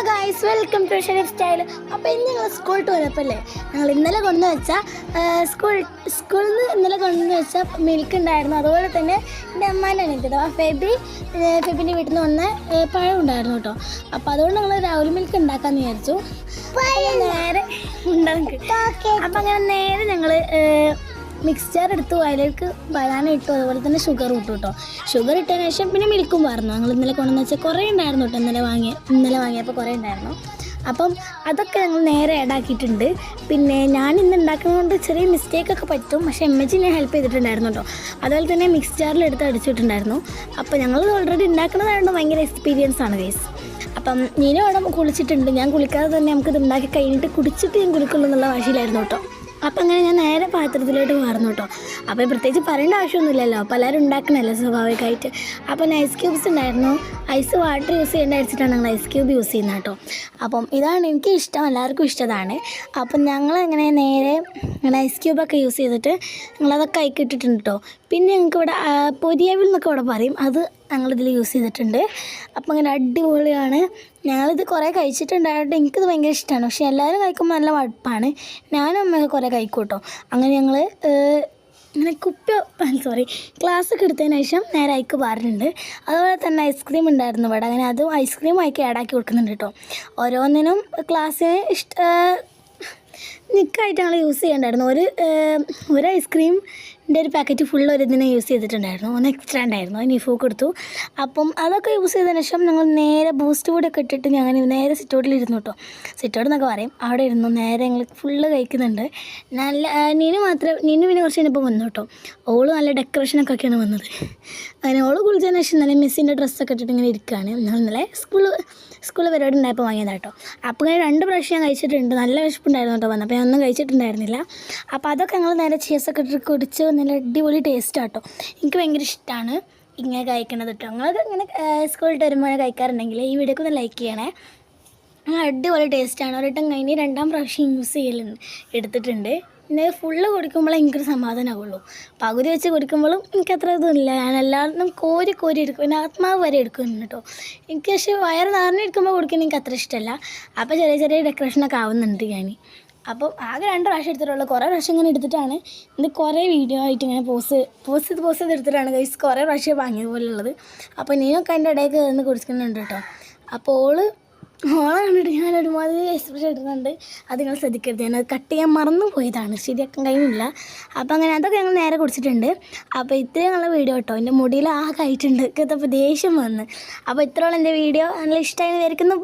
Guys welcome to Shareef style. അപ്പോൾ ഇന്ന് ഞങ്ങൾ സ്കൂൾ ടൂറപ്പല്ലേ, ഞങ്ങൾ ഇന്നലെ കൊണ്ടുവച്ച സ്കൂളിൽ നിന്ന് ഇന്നലെ കൊണ്ടുവച്ച മിൽക്ക് ഉണ്ടായിരുന്നു. അതുപോലെ തന്നെ എൻ്റെ അമ്മാൻ്റെ അനിയത്തിയത് ഫെബിൻ്റെ വീട്ടിൽ നിന്ന് വന്ന പഴം ഉണ്ടായിരുന്നു കേട്ടോ. അപ്പോൾ അതുകൊണ്ട് ഞങ്ങൾ രാവിലെ മിൽക്ക് ഉണ്ടാക്കാമെന്ന് വിചാരിച്ചു. നേരെ അപ്പം അങ്ങനെ നേരെ ഞങ്ങൾ മിക്സ്ചർ എടുത്തു, അതിലേക്ക് ബനാന ഇട്ടു, അതുപോലെ തന്നെ ഷുഗർ ഇട്ടു കേട്ടോ. ഷുഗർ ഇട്ടതിന് ശേഷം പിന്നെ മിൽക്കും പറഞ്ഞു. ഞങ്ങൾ ഇന്നലെ കൊണ്ടുവന്ന് വെച്ചാൽ കുറേ ഉണ്ടായിരുന്നു കേട്ടോ. ഇന്നലെ വാങ്ങിയപ്പോൾ കുറേ ഉണ്ടായിരുന്നു. അപ്പം അതൊക്കെ ഞങ്ങൾ നേരെ ആഡാക്കിയിട്ടുണ്ട്. പിന്നെ ഞാൻ ഇന്ന് ഉണ്ടാക്കുന്നതുകൊണ്ട് ചെറിയ മിസ്റ്റേക്കൊക്കെ പറ്റും, പക്ഷേ എമ്മച്ചി ഞാൻ ഹെൽപ്പ് ചെയ്തിട്ടുണ്ടായിരുന്നു കേട്ടോ. അതുപോലെ തന്നെ മിക്സ് ജാറിൽ എടുത്ത് അടിച്ചിട്ടുണ്ടായിരുന്നു. അപ്പോൾ ഞങ്ങൾ ഓൾറെഡി ഉണ്ടാക്കുന്നതായതുകൊണ്ട് ഭയങ്കര എക്സ്പീരിയൻസ് ആണ് ഗൈസ്. അപ്പം നീനും അവിടെ കുളിച്ചിട്ടുണ്ട്. ഞാൻ കുളിക്കാതെ തന്നെ നമുക്കിത് ഉണ്ടാക്കി കഴിഞ്ഞിട്ട് കുടിച്ചിട്ട് ഞാൻ കുളിക്കുള്ളൂ എന്നുള്ള വാശിയിലായിരുന്നു കേട്ടോ. അപ്പം അങ്ങനെ ഞാൻ നേരെ പാത്രത്തിലോട്ട് മാറുന്നു കേട്ടോ. അപ്പോൾ പ്രത്യേകിച്ച് പറയേണ്ട ആവശ്യമൊന്നുമില്ലല്ലോ, അപ്പോൾ എല്ലാവരും ഉണ്ടാക്കണമല്ലോ സ്വാഭാവികമായിട്ട്. അപ്പം ഐസ് ക്യൂബ്സ് ഉണ്ടായിരുന്നു. ഐസ് വാട്ടർ യൂസ് ചെയ്യേണ്ട വെച്ചിട്ടാണ് ഞങ്ങൾ ഐസ് ക്യൂബ് യൂസ് ചെയ്യുന്നത് കേട്ടോ. അപ്പം ഇതാണ് എനിക്ക് ഇഷ്ടം, എല്ലാവർക്കും ഇഷ്ടമാണ്. അപ്പം ഞങ്ങളങ്ങനെ നേരെ ഇങ്ങനെ ഐസ് ക്യൂബൊക്കെ യൂസ് ചെയ്തിട്ട് ഞങ്ങളതൊക്കെ അയക്കിട്ടിട്ടുണ്ട് കേട്ടോ. പിന്നെ ഞങ്ങൾക്ക് ഇവിടെ പൊരിയവിൽ എന്നൊക്കെ ഇവിടെ പറയും, അത് ഞങ്ങളിതിൽ യൂസ് ചെയ്തിട്ടുണ്ട്. അപ്പം അങ്ങനെ അടിപൊളിയാണ്. ഞങ്ങളിത് കുറേ കഴിച്ചിട്ടുണ്ടായിട്ട് എനിക്കിത് ഭയങ്കര ഇഷ്ടമാണ്. പക്ഷേ എല്ലാവരും കഴിക്കുമ്പോൾ നല്ല മടുപ്പാണ്. ഞാനും അമ്മയൊക്കെ കുറേ കഴിക്കും കേട്ടോ. അങ്ങനെ ഞങ്ങൾ ഇങ്ങനെ ഗ്ലാസ്സൊക്കെ എടുത്തതിന് ശേഷം നേരെ അയക്ക് പാറുന്നുണ്ട്. അതുപോലെ തന്നെ ഐസ്ക്രീം ഉണ്ടായിരുന്നു ഇവിടെ. അങ്ങനെ അതും ഐസ്ക്രീം അയക്ക് ആഡാക്കി കൊടുക്കുന്നുണ്ട് കേട്ടോ. ഓരോന്നിനും ക്ലാസ്സിന് നിൽക്കായിട്ട് ഞങ്ങൾ യൂസ് ചെയ്യണ്ടായിരുന്നു. ഒരു ഐസ്ക്രീമിൻ്റെ ഒരു പാക്കറ്റ് ഫുൾ ഒരു ഇതിനെ യൂസ് ചെയ്തിട്ടുണ്ടായിരുന്നു. ഒന്ന് എക്സ്ട്രാ ഉണ്ടായിരുന്നു, അത് നിഫോക്ക് എടുത്തു. അപ്പം അതൊക്കെ യൂസ് ചെയ്തതിന് ശേഷം ഞങ്ങൾ നേരെ ബൂസ്റ്റ് പൊടിയൊക്കെ ഇട്ടിട്ട് ഞങ്ങൾ നേരെ സിറ്റൗട്ടിലിരുന്നു കേട്ടോ. സിറ്റൗട്ട് എന്നൊക്കെ പറയും, അവിടെ ഇരുന്നു നേരെ ഞങ്ങൾ ഫുള്ള് കഴിക്കുന്നുണ്ട്. നീനു പിന്നെ കുറച്ച് കഴിഞ്ഞപ്പോൾ വന്നു കേട്ടോ. ഓള് നല്ല ഡെക്കറേഷനൊക്കെ ഒക്കെയാണ് വന്നത്. അങ്ങനെ ഓള് കുളിച്ചതിന് ശേഷം നല്ല മിസ്സിൻ്റെ ഡ്രസ്സൊക്കെ ഇട്ടിട്ട് ഇങ്ങനെ ഇരിക്കുകയാണ്. ഞങ്ങൾ ഇന്നലെ സ്കൂളിൽ പരിപാടി ഉണ്ടായപ്പോൾ വാങ്ങിയതാണ് കേട്ടോ. അപ്പോൾ ഇങ്ങനെ 2 പ്രാവശ്യം ഞാൻ കഴിച്ചിട്ടുണ്ട്. നല്ല വിശപ്പുണ്ടായിരുന്നു കേട്ടോ വന്നപ്പോൾ. ഞാൻ ഒന്നും കഴിച്ചിട്ടുണ്ടായിരുന്നില്ല. അപ്പോൾ അതൊക്കെ ഞങ്ങൾ നേരെ ചീസൊക്കെ ഇട്ടിട്ട് കുടിച്ച് നല്ല അടിപൊളി ടേസ്റ്റാണ് കേട്ടോ. എനിക്ക് ഭയങ്കര ഇഷ്ടമാണ് ഇങ്ങനെ കഴിക്കണത് കേട്ടോ. ഞങ്ങളത് ഇങ്ങനെ സ്കൂളിൽ വരുമ്പോൾ കഴിക്കാറുണ്ടെങ്കിൽ ഈ വീഡിയോക്ക് ഒന്ന് ലൈക്ക് ചെയ്യണേ. അടിപൊളി ടേസ്റ്റാണ്. ഒരിട്ടം കഴിഞ്ഞ് 2ാം പ്രാവശ്യം എടുത്തിട്ടുണ്ട്. പിന്നെ ഫുള്ള് കുടിക്കുമ്പോഴേ എനിക്കൊരു സമാധാനമാവുള്ളൂ. പകുതി വെച്ച് കുടിക്കുമ്പോഴും എനിക്കത്ര ഇതൊന്നുമില്ല. ഞാൻ എല്ലാവരും കോരി എടുക്കും, പിന്നെ ആത്മാവ് വരെ എടുക്കുന്നു കേട്ടോ. എനിക്ക് പക്ഷേ വയറ് നിറഞ്ഞിരിക്കുമ്പോൾ കുടിക്കുന്നത് എനിക്ക് അത്ര ഇഷ്ടമല്ല. അപ്പോൾ ചെറിയ ഡെക്കറേഷനൊക്കെ ആവുന്നുണ്ട് ഞാൻ. അപ്പോൾ ആകെ 2 പ്രാവശ്യം എടുത്തിട്ടുള്ളൂ. കുറേ പ്രാവശ്യം ഇങ്ങനെ എടുത്തിട്ടാണ് ഇത് കുറേ വീഡിയോ ആയിട്ട് ഇങ്ങനെ പോസ്റ്റ് ചെയ്ത് എടുത്തിട്ടാണ് ഗൈസ് കുറേ പ്രാവശ്യം വാങ്ങിയതുപോലുള്ളത്. അപ്പോൾ നീനൊക്കെ അതിൻ്റെ ഇടയ്ക്ക് നിന്ന് കുടിക്കുന്നുണ്ട് കേട്ടോ. അപ്പോൾ ഓളെ കണ്ടിട്ട് ഞാൻ ഒരുമാതിരി എക്സ്പ്രഷൻ ഇടുന്നുണ്ട്. അത് നിങ്ങൾ ശ്രദ്ധിക്കരുത്, ഞാനത് കട്ട് ചെയ്യാൻ മറന്നു പോയതാണ്, ശരിയാക്കാൻ കഴിയുന്നില്ല. അപ്പോൾ അങ്ങനെ അതൊക്കെ ഞങ്ങൾ നേരെ കുടിച്ചിട്ടുണ്ട്. അപ്പോൾ ഇത്രയും ഞങ്ങളുടെ വീഡിയോ കേട്ടോ. എൻ്റെ മുടിയിൽ ആകെ ആയിട്ടുണ്ട്, അപ്പോൾ ദേഷ്യം വന്ന്. അപ്പോൾ ഇത്രയോളം എൻ്റെ വീഡിയോ നല്ല ഇഷ്ടമായി വിചാരിക്കുന്നു.